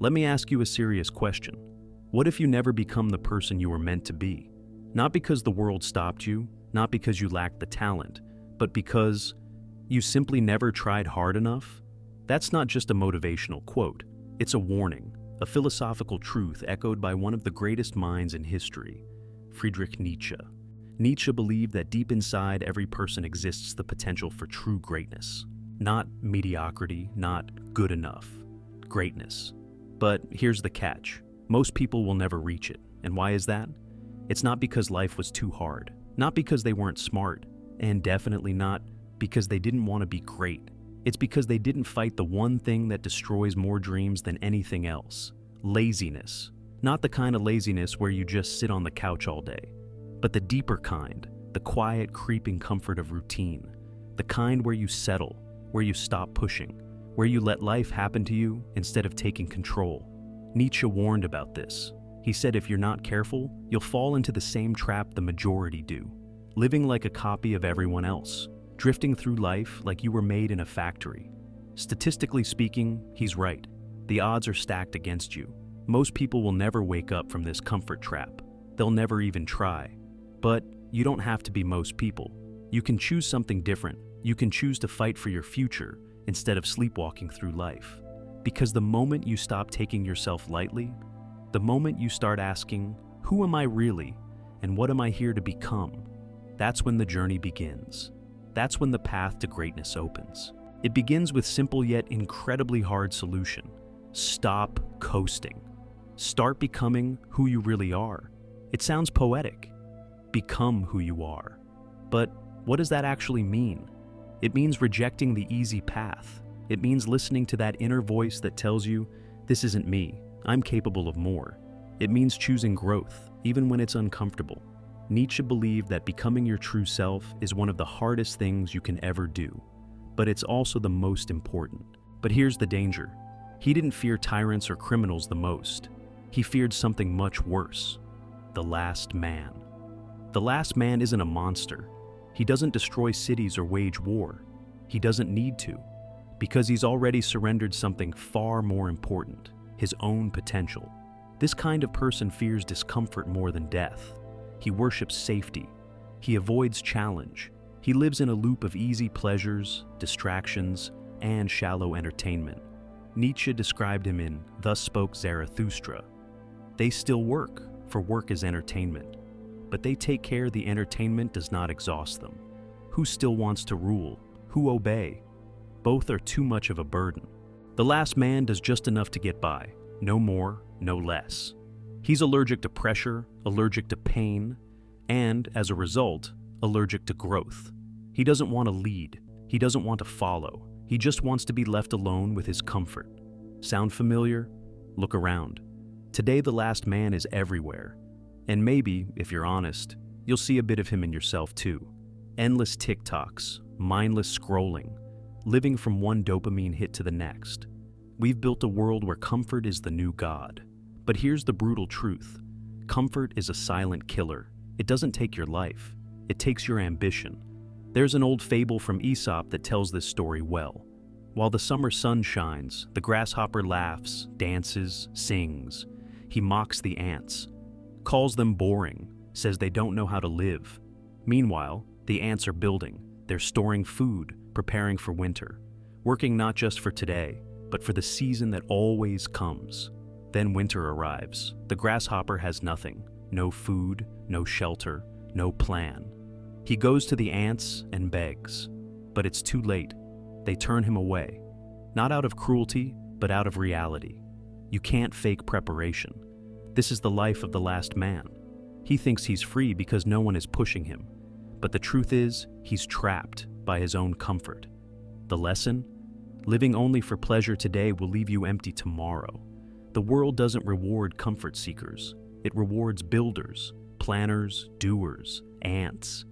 Let me ask you a serious question. What if you never become the person you were meant to be? Not because the world stopped you, not because you lacked the talent, but because you simply never tried hard enough? That's not just a motivational quote. It's a warning, a philosophical truth echoed by one of the greatest minds in history, Friedrich Nietzsche. Nietzsche believed that deep inside every person exists the potential for true greatness. Not mediocrity, not good enough. Greatness. But here's the catch. Most people will never reach it. And why is that? It's not because life was too hard. Not because they weren't smart. And definitely not because they didn't want to be great. It's because they didn't fight the one thing that destroys more dreams than anything else. Laziness. Not the kind of laziness where you just sit on the couch all day, but the deeper kind, the quiet, creeping comfort of routine. The kind where you settle, where you stop pushing, where you let life happen to you instead of taking control. Nietzsche warned about this. He said if you're not careful, you'll fall into the same trap the majority do, living like a copy of everyone else, drifting through life like you were made in a factory. Statistically speaking, he's right. The odds are stacked against you. Most people will never wake up from this comfort trap. They'll never even try. But you don't have to be most people. You can choose something different. You can choose to fight for your future instead of sleepwalking through life. Because the moment you stop taking yourself lightly, the moment you start asking, who am I really, and what am I here to become, that's when the journey begins. That's when the path to greatness opens. It begins with simple yet incredibly hard solution. Stop coasting. Start becoming who you really are. It sounds poetic. Become who you are. But what does that actually mean? It means rejecting the easy path. It means listening to that inner voice that tells you, this isn't me, I'm capable of more. It means choosing growth, even when it's uncomfortable. Nietzsche believed that becoming your true self is one of the hardest things you can ever do, but it's also the most important. But here's the danger. He didn't fear tyrants or criminals the most. He feared something much worse. The last man. The last man isn't a monster. He doesn't destroy cities or wage war. He doesn't need to, because he's already surrendered something far more important, his own potential. This kind of person fears discomfort more than death. He worships safety. He avoids challenge. He lives in a loop of easy pleasures, distractions, and shallow entertainment. Nietzsche described him in Thus Spoke Zarathustra. They still work, for work is entertainment. But they take care the entertainment does not exhaust them. Who still wants to rule? Who obey? Both are too much of a burden. The last man does just enough to get by. No more, no less. He's allergic to pressure, allergic to pain, and, as a result, allergic to growth. He doesn't want to lead. He doesn't want to follow. He just wants to be left alone with his comfort. Sound familiar? Look around. Today, the last man is everywhere. And maybe, if you're honest, you'll see a bit of him in yourself too. Endless TikToks, mindless scrolling, living from one dopamine hit to the next. We've built a world where comfort is the new god. But here's the brutal truth. Comfort is a silent killer. It doesn't take your life. It takes your ambition. There's an old fable from Aesop that tells this story well. While the summer sun shines, the grasshopper laughs, dances, sings. He mocks the ants, calls them boring, says they don't know how to live. Meanwhile, the ants are building. They're storing food, preparing for winter, working not just for today, but for the season that always comes. Then winter arrives. The grasshopper has nothing. No food, no shelter, no plan. He goes to the ants and begs. But it's too late. They turn him away. Not out of cruelty, but out of reality. You can't fake preparation. This is the life of the last man. He thinks he's free because no one is pushing him. But the truth is, he's trapped by his own comfort. The lesson? Living only for pleasure today will leave you empty tomorrow. The world doesn't reward comfort seekers. It rewards builders, planners, doers, ants.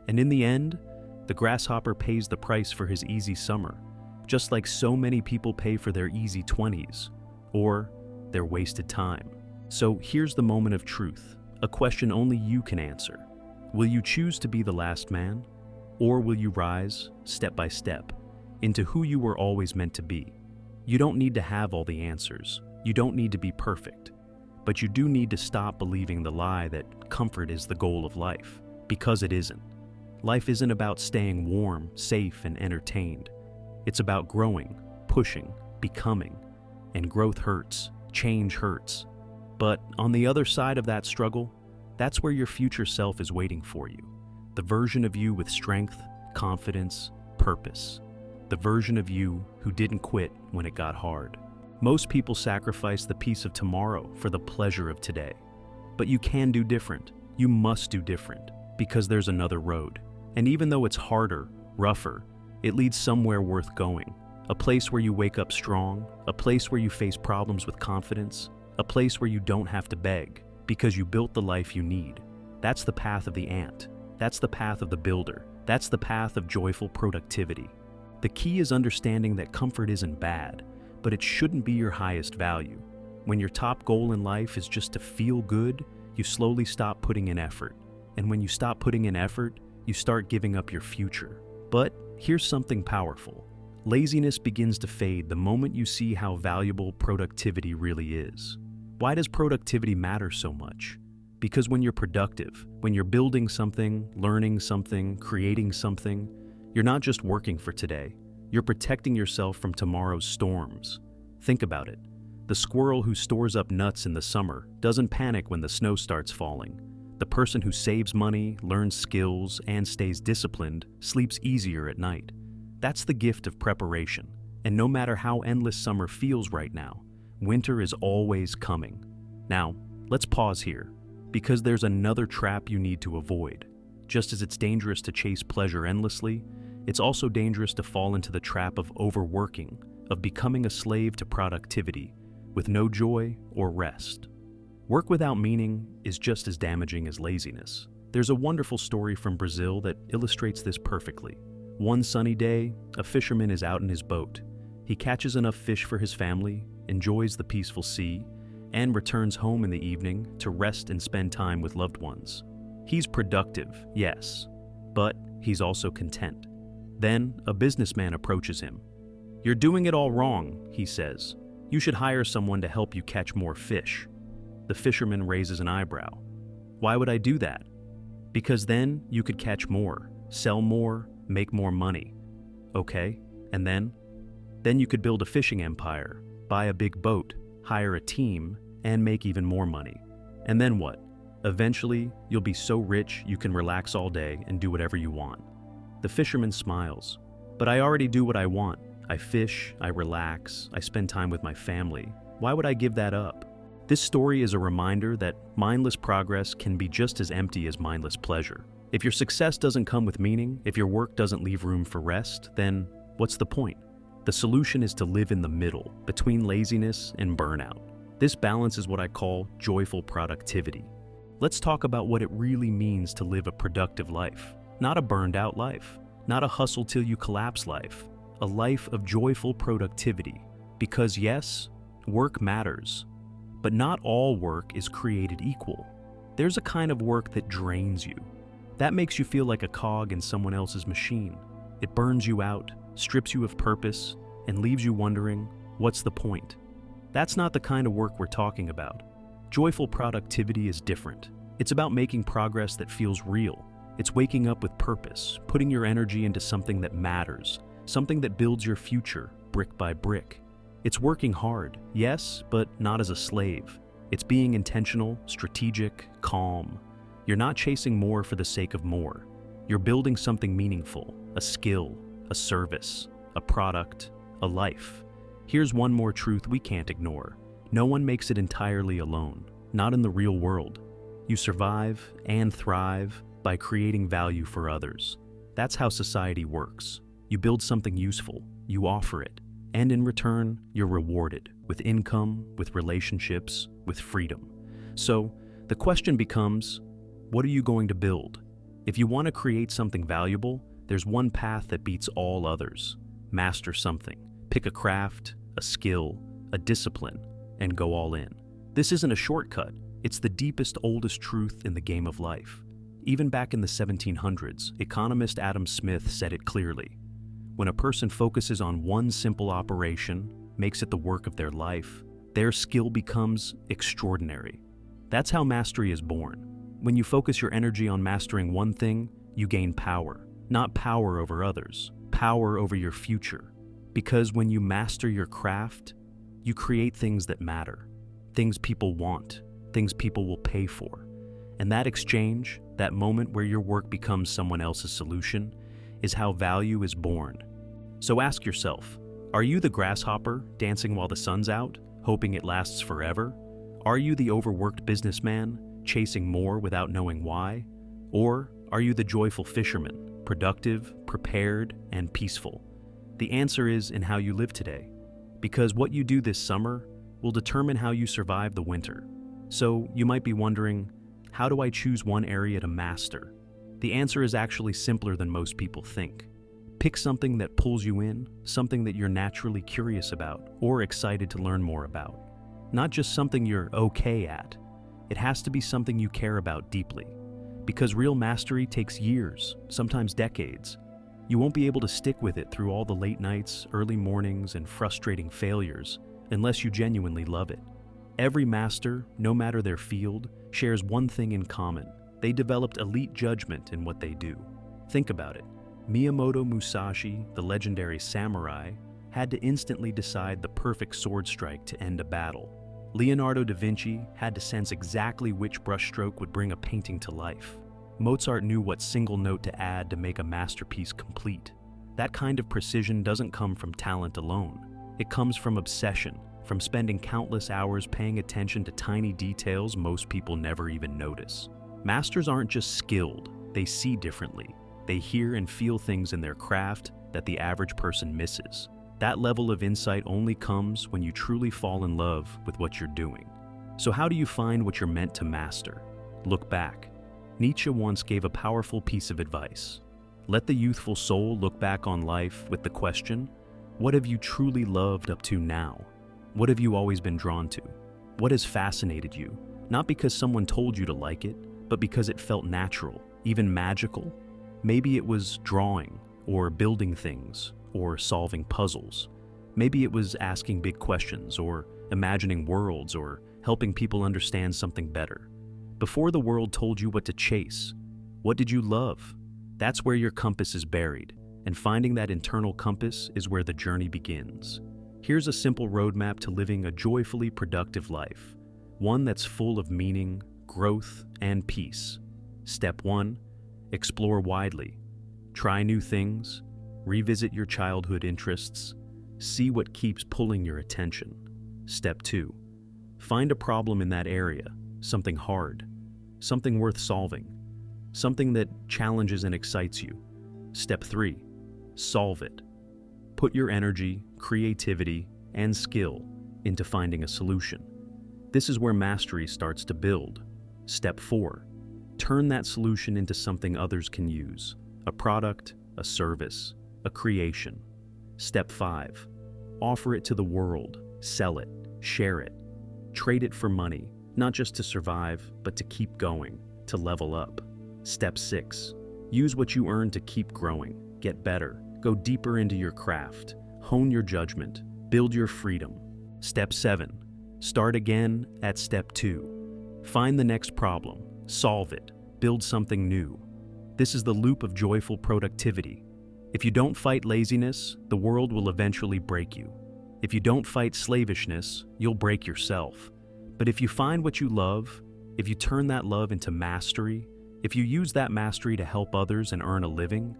And in the end, the grasshopper pays the price for his easy summer, just like so many people pay for their easy 20s, or their wasted time. So here's the moment of truth, a question only you can answer. Will you choose to be the last man? Or will you rise, step by step, into who you were always meant to be? You don't need to have all the answers. You don't need to be perfect. But you do need to stop believing the lie that comfort is the goal of life, because it isn't. Life isn't about staying warm, safe, and entertained. It's about growing, pushing, becoming. And growth hurts, change hurts. But on the other side of that struggle, that's where your future self is waiting for you. The version of you with strength, confidence, purpose. The version of you who didn't quit when it got hard. Most people sacrifice the peace of tomorrow for the pleasure of today. But you can do different. You must do different, because there's another road. And even though it's harder, rougher, it leads somewhere worth going. A place where you wake up strong, a place where you face problems with confidence, a place where you don't have to beg, because you built the life you need. That's the path of the ant. That's the path of the builder. That's the path of joyful productivity. The key is understanding that comfort isn't bad, but it shouldn't be your highest value. When your top goal in life is just to feel good, you slowly stop putting in effort. And when you stop putting in effort, you start giving up your future. But here's something powerful. Laziness begins to fade the moment you see how valuable productivity really is. Why does productivity matter so much? Because when you're productive, when you're building something, learning something, creating something, you're not just working for today. You're protecting yourself from tomorrow's storms. Think about it. The squirrel who stores up nuts in the summer doesn't panic when the snow starts falling. The person who saves money, learns skills, and stays disciplined sleeps easier at night. That's the gift of preparation. And no matter how endless summer feels right now, winter is always coming. Now, let's pause here, because there's another trap you need to avoid. Just as it's dangerous to chase pleasure endlessly, it's also dangerous to fall into the trap of overworking, of becoming a slave to productivity, with no joy or rest. Work without meaning is just as damaging as laziness. There's a wonderful story from Brazil that illustrates this perfectly. One sunny day, a fisherman is out in his boat. He catches enough fish for his family, enjoys the peaceful sea, and returns home in the evening to rest and spend time with loved ones. He's productive, yes, but he's also content. Then, a businessman approaches him. "You're doing it all wrong," he says. "You should hire someone to help you catch more fish." The fisherman raises an eyebrow. "Why would I do that?" "Because then you could catch more, sell more, make more money." "Okay, and then?" "Then you could build a fishing empire, buy a big boat, hire a team, and make even more money. And then what? Eventually, you'll be so rich you can relax all day and do whatever you want." The fisherman smiles. "But I already do what I want. I fish, I relax, I spend time with my family. Why would I give that up?" This story is a reminder that mindless progress can be just as empty as mindless pleasure. If your success doesn't come with meaning, if your work doesn't leave room for rest, then what's the point? The solution is to live in the middle, between laziness and burnout. This balance is what I call joyful productivity. Let's talk about what it really means to live a productive life. Not a burned out life, not a hustle till you collapse life, a life of joyful productivity. Because yes, work matters, but not all work is created equal. There's a kind of work that drains you. That makes you feel like a cog in someone else's machine. It burns you out, strips you of purpose, and leaves you wondering, what's the point? That's not the kind of work we're talking about. Joyful productivity is different. It's about making progress that feels real. It's waking up with purpose, putting your energy into something that matters, something that builds your future, brick by brick. It's working hard, yes, but not as a slave. It's being intentional, strategic, calm. You're not chasing more for the sake of more. You're building something meaningful, a skill, a service, a product, a life. Here's one more truth we can't ignore. No one makes it entirely alone, not in the real world. You survive and thrive by creating value for others. That's how society works. You build something useful, you offer it, and in return, you're rewarded with income, with relationships, with freedom. So, the question becomes, what are you going to build? If you want to create something valuable, there's one path that beats all others. Master something. Pick a craft, a skill, a discipline, and go all in. This isn't a shortcut. It's the deepest, oldest truth in the game of life. Even back in the 1700s, economist Adam Smith said it clearly. When a person focuses on one simple operation, makes it the work of their life, their skill becomes extraordinary. That's how mastery is born. When you focus your energy on mastering one thing, you gain power. Not power over others, power over your future. Because when you master your craft, you create things that matter, things people want, things people will pay for. And that exchange, that moment where your work becomes someone else's solution, is how value is born. So ask yourself, are you the grasshopper dancing while the sun's out, hoping it lasts forever? Are you the overworked businessman, chasing more without knowing why? Or are you the joyful fisherman, productive, prepared, and peaceful? The answer is in how you live today, because what you do this summer will determine how you survive the winter. So you might be wondering, how do I choose one area to master? The answer is actually simpler than most people think. Pick something that pulls you in, something that you're naturally curious about or excited to learn more about. Not just something you're okay at. It has to be something you care about deeply. Because real mastery takes years, sometimes decades. You won't be able to stick with it through all the late nights, early mornings, and frustrating failures unless you genuinely love it. Every master, no matter their field, shares one thing in common. They developed elite judgment in what they do. Think about it. Miyamoto Musashi, the legendary samurai, had to instantly decide the perfect sword strike to end a battle. Leonardo da Vinci had to sense exactly which brushstroke would bring a painting to life. Mozart knew what single note to add to make a masterpiece complete. That kind of precision doesn't come from talent alone. It comes from obsession, from spending countless hours paying attention to tiny details most people never even notice. Masters aren't just skilled, they see differently. They hear and feel things in their craft that the average person misses. That level of insight only comes when you truly fall in love with what you're doing. So how do you find what you're meant to master? Look back. Nietzsche once gave a powerful piece of advice. Let the youthful soul look back on life with the question, what have you truly loved up to now? What have you always been drawn to? What has fascinated you? Not because someone told you to like it, but because it felt natural, even magical. Maybe it was drawing, or building things, or solving puzzles. Maybe it was asking big questions, or imagining worlds, or helping people understand something better. Before the world told you what to chase, what did you love? That's where your compass is buried, and finding that internal compass is where the journey begins. Here's a simple roadmap to living a joyfully productive life, one that's full of meaning, growth, and peace. Step 1, explore widely. Try new things, revisit your childhood interests, see what keeps pulling your attention. Step 2, find a problem in that area, something hard, something worth solving, something that challenges and excites you. Step 3, solve it. Put your energy, creativity, and skill into finding a solution. This is where mastery starts to build. Step 4, turn that solution into something others can use, a product, a service, a creation. Step 5, offer it to the world, sell it, share it, trade it for money, not just to survive, but to keep going, to level up. Step 6, use what you earn to keep growing, get better, go deeper into your craft, hone your judgment, build your freedom. Step 7, start again at step 2. Find the next problem, solve it, build something new. This is the loop of joyful productivity. If you don't fight laziness, the world will eventually break you. If you don't fight slavishness, you'll break yourself. But if you find what you love, if you turn that love into mastery, if you use that mastery to help others and earn a living,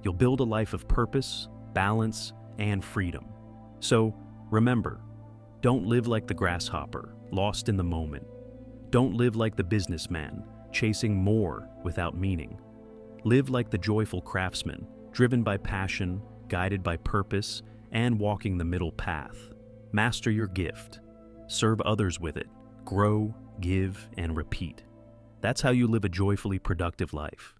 you'll build a life of purpose, balance, and freedom. So, remember, don't live like the grasshopper, lost in the moment. Don't live like the businessman, chasing more without meaning. Live like the joyful craftsman, driven by passion, guided by purpose, and walking the middle path. Master your gift. Serve others with it. Grow, give, and repeat. That's how you live a joyfully productive life.